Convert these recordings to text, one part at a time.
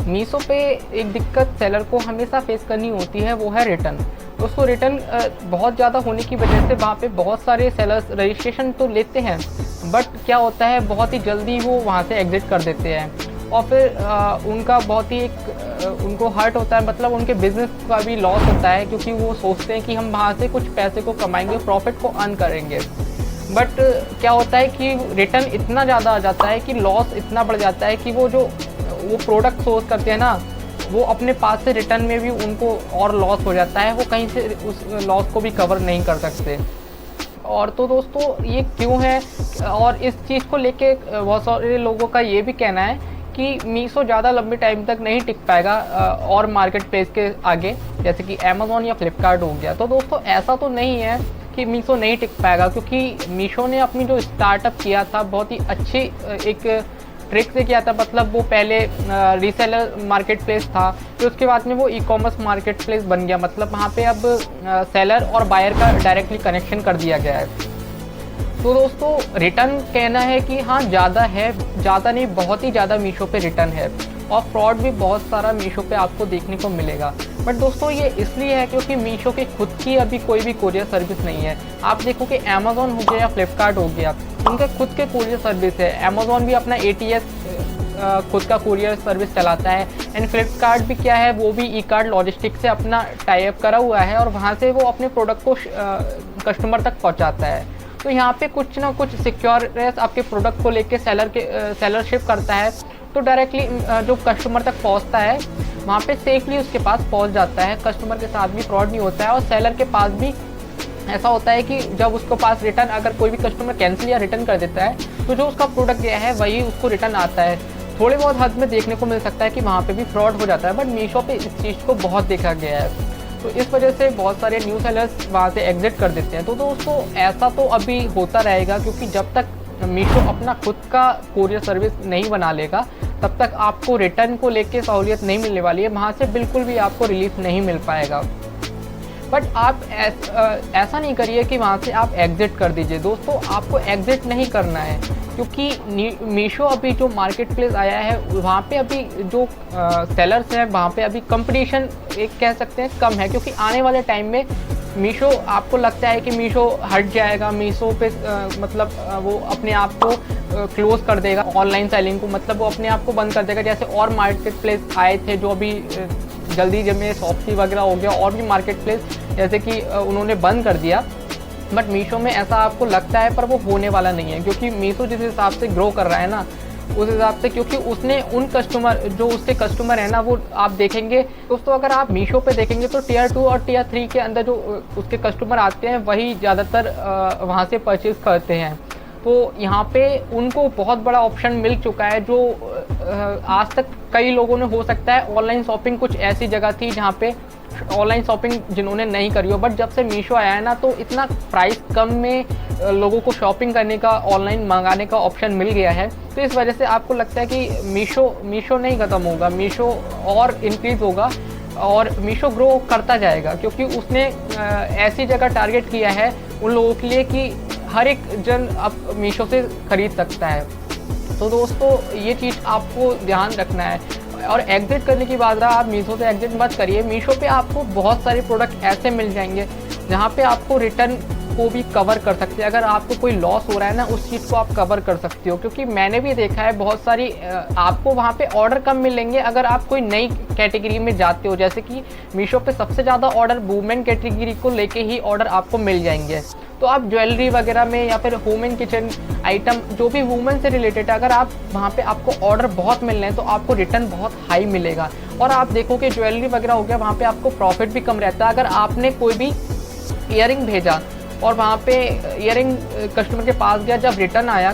मीशो पे एक दिक्कत सेलर को हमेशा फेस करनी होती है, वो है रिटर्न। उसको रिटर्न बहुत ज़्यादा होने की वजह से वहाँ पे बहुत सारे सेलर्स रजिस्ट्रेशन तो लेते हैं, बट क्या होता है बहुत ही जल्दी वो वहाँ से एग्ज़िट कर देते हैं और फिर उनका बहुत ही उनको हर्ट होता है, मतलब उनके बिज़नेस का भी लॉस होता है, क्योंकि वो सोचते हैं कि हम वहाँ से कुछ पैसे को कमाएंगे, प्रॉफिट को अर्न करेंगे। बट क्या होता है कि रिटर्न इतना ज़्यादा आ जाता है कि लॉस इतना बढ़ जाता है कि वो प्रोडक्ट सोर्स करते हैं ना, वो अपने पास से रिटर्न में भी उनको और लॉस हो जाता है, वो कहीं से उस लॉस को भी कवर नहीं कर सकते। और तो दोस्तों ये क्यों है, और इस चीज़ को लेके बहुत सारे लोगों का ये भी कहना है कि मीशो ज़्यादा लंबे टाइम तक नहीं टिक पाएगा और मार्केट प्लेस के आगे, जैसे कि अमेज़ॉन या फ्लिपकार्ट हो गया। तो दोस्तों ऐसा तो नहीं है कि मीशो नहीं टिक पाएगा, क्योंकि मीशो ने अपनी जो स्टार्टअप किया था बहुत ही अच्छी एक ट्रिक से किया था। मतलब वो पहले रीसेलर मार्केट प्लेस था, फिर उसके बाद में वो ई कॉमर्स मार्केट प्लेस बन गया। मतलब वहाँ पे अब सेलर और बायर का डायरेक्टली कनेक्शन कर दिया गया है। तो दोस्तों रिटर्न कहना है कि हाँ ज़्यादा है, ज़्यादा नहीं बहुत ही ज़्यादा मीशो पे रिटर्न है, और फ्रॉड भी बहुत सारा मीशो पे आपको देखने को मिलेगा। बट दोस्तों ये इसलिए है क्योंकि मीशो की खुद की अभी कोई भी कोरियर सर्विस नहीं है। आप देखो कि अमेज़ॉन हो गया या फ्लिपकार्ट हो गया, उनके खुद के कोरियर सर्विस है। अमेज़ॉन भी अपना ATS खुद का कोरियर सर्विस चलाता है, एंड फ्लिपकार्ट भी क्या है, वो भी ई कार्ड लॉजिस्टिक से अपना टाई अप करा हुआ है और वहाँ से वो अपने प्रोडक्ट को कस्टमर तक पहुँचाता है। तो यहाँ पे कुछ ना कुछ सिक्योरनेस आपके प्रोडक्ट को लेके सेलरशिप करता है, तो डायरेक्टली जो कस्टमर तक पहुँचता है वहाँ पे सेफली उसके पास पहुँच जाता है। कस्टमर के साथ भी फ्रॉड नहीं होता है, और सेलर के पास भी ऐसा होता है कि जब उसके पास रिटर्न, अगर कोई भी कस्टमर कैंसिल या रिटर्न कर देता है तो जो उसका प्रोडक्ट गया है वही उसको रिटर्न आता है। थोड़े बहुत हद में देखने को मिल सकता है कि वहाँ पे भी फ्रॉड हो जाता है, बट मीशो पे इस चीज़ को बहुत देखा गया है। तो इस वजह से बहुत सारे न्यू सेलर्स वहाँ से एग्जिट कर देते हैं। तो दोस्तों ऐसा तो अभी होता रहेगा, क्योंकि जब तक मीशो अपना खुद का कोरियर सर्विस नहीं बना लेगा तब तक आपको रिटर्न को लेके सहूलियत नहीं मिलने वाली है, वहाँ से बिल्कुल भी आपको रिलीफ नहीं मिल पाएगा। बट आप ऐसा नहीं करिए कि वहाँ से आप एग्ज़िट कर दीजिए। दोस्तों आपको एग्ज़िट नहीं करना है, क्योंकि मीशो अभी जो मार्केट प्लेस आया है वहाँ पे अभी जो सेलर्स हैं वहाँ पे अभी कंपटीशन एक कह सकते हैं कम है, क्योंकि आने वाले टाइम में मीशो, आपको लगता है कि मीशो हट जाएगा, मीशो पे मतलब वो अपने आप को क्लोज़ कर देगा ऑनलाइन सेलिंग को, मतलब वो अपने आप को बंद कर देगा। जैसे और मार्केट प्लेस आए थे जो अभी जल्दी जब में शॉप्सी वगैरह हो गया, और भी मार्केट प्लेस जैसे कि उन्होंने बंद कर दिया। बट मीशो में ऐसा आपको लगता है, पर वो होने वाला नहीं है, क्योंकि मीशो जिस हिसाब से ग्रो कर रहा है ना, उस हिसाब से, क्योंकि उसने उन कस्टमर जो उसके कस्टमर हैं ना, वो आप देखेंगे दोस्तों, अगर आप मीशो पे देखेंगे तो टियर 2 और टियर 3 के अंदर जो उसके कस्टमर आते हैं वही ज़्यादातर वहाँ से परचेज़ करते हैं। तो यहाँ पे उनको बहुत बड़ा ऑप्शन मिल चुका है, जो आज तक कई लोगों ने, हो सकता है ऑनलाइन शॉपिंग कुछ ऐसी जगह थी जहाँ पे ऑनलाइन शॉपिंग जिन्होंने नहीं करी हो, बट जब से मीशो आया है ना, तो इतना प्राइस कम में लोगों को शॉपिंग करने का, ऑनलाइन मंगाने का ऑप्शन मिल गया है। तो इस वजह से आपको लगता है कि मीशो नहीं ख़त्म होगा, मीशो और इंक्रीज़ होगा और मीशो ग्रो करता जाएगा, क्योंकि उसने ऐसी जगह टारगेट किया है उन लोगों के लिए कि हर एक जन अब मीशो से ख़रीद सकता है। तो दोस्तों ये चीज़ आपको ध्यान रखना है। और एग्जिट करने की बात रहा, आप मीशो से एग्जिट मत करिए। मीशो पे आपको बहुत सारे प्रोडक्ट ऐसे मिल जाएंगे जहाँ पे आपको रिटर्न को भी कवर कर सकते हैं। अगर आपको कोई लॉस हो रहा है ना, उस चीज़ को आप कवर कर सकते हो, क्योंकि मैंने भी देखा है बहुत सारी आपको वहाँ पे ऑर्डर कम मिलेंगे अगर आप कोई नई कैटेगरी में जाते हो। जैसे कि मीशो पे सबसे ज़्यादा ऑर्डर वुमेन कैटेगरी को लेके ही ऑर्डर आपको मिल जाएंगे। तो आप ज्वेलरी वगैरह में या फिर होम एंड किचन आइटम जो भी वुमेन से रिलेटेड है, अगर आप वहाँ पे आपको ऑर्डर बहुत मिल रहे हैं तो आपको रिटर्न बहुत हाई मिलेगा। और आप देखो कि ज्वेलरी वगैरह हो गया, वहाँ पे आपको प्रॉफिट भी कम रहता है। अगर आपने कोई भी ईयरिंग भेजा और वहाँ पे ईयरिंग कस्टमर के पास गया, जब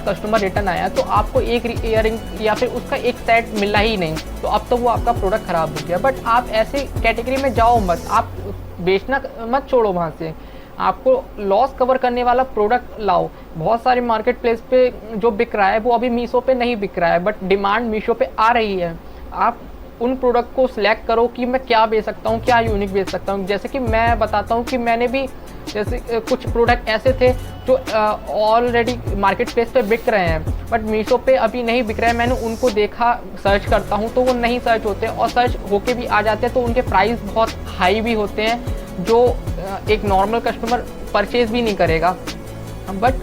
कस्टमर रिटर्न आया तो आपको एक ईयरिंग या फिर उसका एक सेट मिला ही नहीं, तो अब तो वो आपका प्रोडक्ट ख़राब हो गया। बट आप ऐसी कैटेगरी में जाओ मत, आप बेचना मत छोड़ो, वहाँ से आपको लॉस कवर करने वाला प्रोडक्ट लाओ। बहुत सारे मार्केट प्लेस पे जो बिक रहा है वो अभी मीशो पे नहीं बिक रहा है, बट डिमांड मीशो पे आ रही है। आप उन प्रोडक्ट को सिलेक्ट करो कि मैं क्या बेच सकता हूँ, क्या यूनिक बेच सकता हूँ। जैसे कि मैं बताता हूँ कि मैंने भी जैसे कुछ प्रोडक्ट ऐसे थे जो ऑलरेडी मार्केट प्लेस पे बिक रहे हैं बट मीशो पे अभी नहीं बिक रहे हैं। मैंने उनको देखा, सर्च करता हूँ तो वो नहीं सर्च होते और सर्च होके भी आ जाते हैं तो उनके प्राइस बहुत हाई भी होते हैं जो एक नॉर्मल कस्टमर परचेज भी नहीं करेगा। बट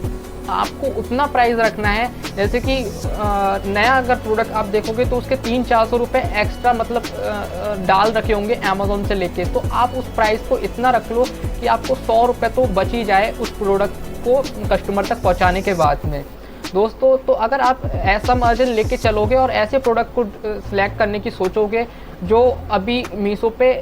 आपको उतना प्राइस रखना है, जैसे कि नया अगर प्रोडक्ट आप देखोगे तो उसके 300-400 रुपये एक्स्ट्रा मतलब डाल रखे होंगे अमेज़ोन से लेके, तो आप उस प्राइस को इतना रख लो कि आपको 100 रुपये तो बच ही जाए उस प्रोडक्ट को कस्टमर तक पहुंचाने के बाद में। दोस्तों, तो अगर आप ऐसा मार्जिन लेके चलोगे और ऐसे प्रोडक्ट को सिलेक्ट करने की सोचोगे जो अभी मीशो पे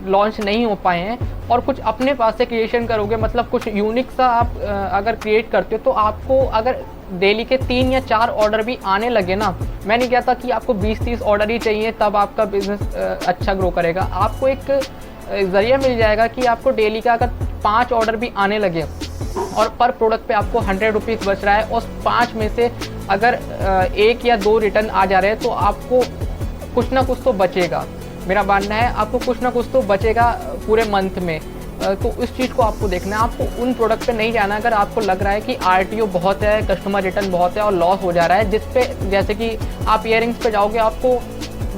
लॉन्च नहीं हो पाए हैं और कुछ अपने पास से क्रिएशन करोगे, मतलब कुछ यूनिक सा आप अगर क्रिएट करते हो तो आपको अगर डेली के 3 या 4 ऑर्डर भी आने लगे ना, मैं नहीं कहता कि आपको 20-30 ऑर्डर ही चाहिए तब आपका बिजनेस अच्छा ग्रो करेगा। आपको एक ज़रिया मिल जाएगा कि आपको डेली का अगर 5 ऑर्डर भी आने लगे और पर प्रोडक्ट पे आपको 100 रुपीज़ बच रहा है और 5 में से अगर 1 या 2 रिटर्न आ जा रहे हैं तो आपको कुछ ना कुछ तो बचेगा। मेरा मानना है आपको कुछ ना कुछ तो बचेगा पूरे मंथ में। तो इस चीज़ को आपको देखना है, आपको उन प्रोडक्ट पे नहीं जाना अगर आपको लग रहा है कि RTO बहुत है, कस्टमर रिटर्न बहुत है और लॉस हो जा रहा है, जिस पे जैसे कि आप इयररिंग्स पे जाओगे आपको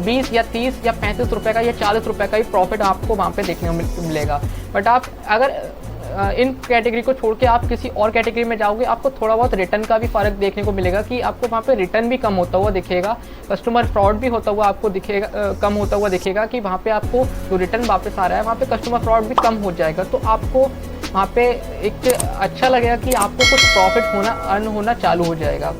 20 या 30 या 35 रुपये का या 40 रुपये का ही प्रॉफिट आपको वहाँ पे देखने को मिलेगा। बट आप अगर इन कैटेगरी को छोड़ के आप किसी और कैटेगरी में जाओगे आपको थोड़ा बहुत रिटर्न का भी फ़र्क देखने को मिलेगा कि आपको वहाँ पे रिटर्न भी कम होता हुआ दिखेगा, कस्टमर फ्रॉड भी होता हुआ आपको दिखेगा, कम होता हुआ दिखेगा कि वहाँ पे आपको जो रिटर्न वापस आ रहा है वहाँ पे कस्टमर फ्रॉड भी कम हो जाएगा। तो आपको वहाँ पे एक अच्छा लगेगा कि आपको कुछ प्रॉफिट होना, अर्न होना चालू हो जाएगा।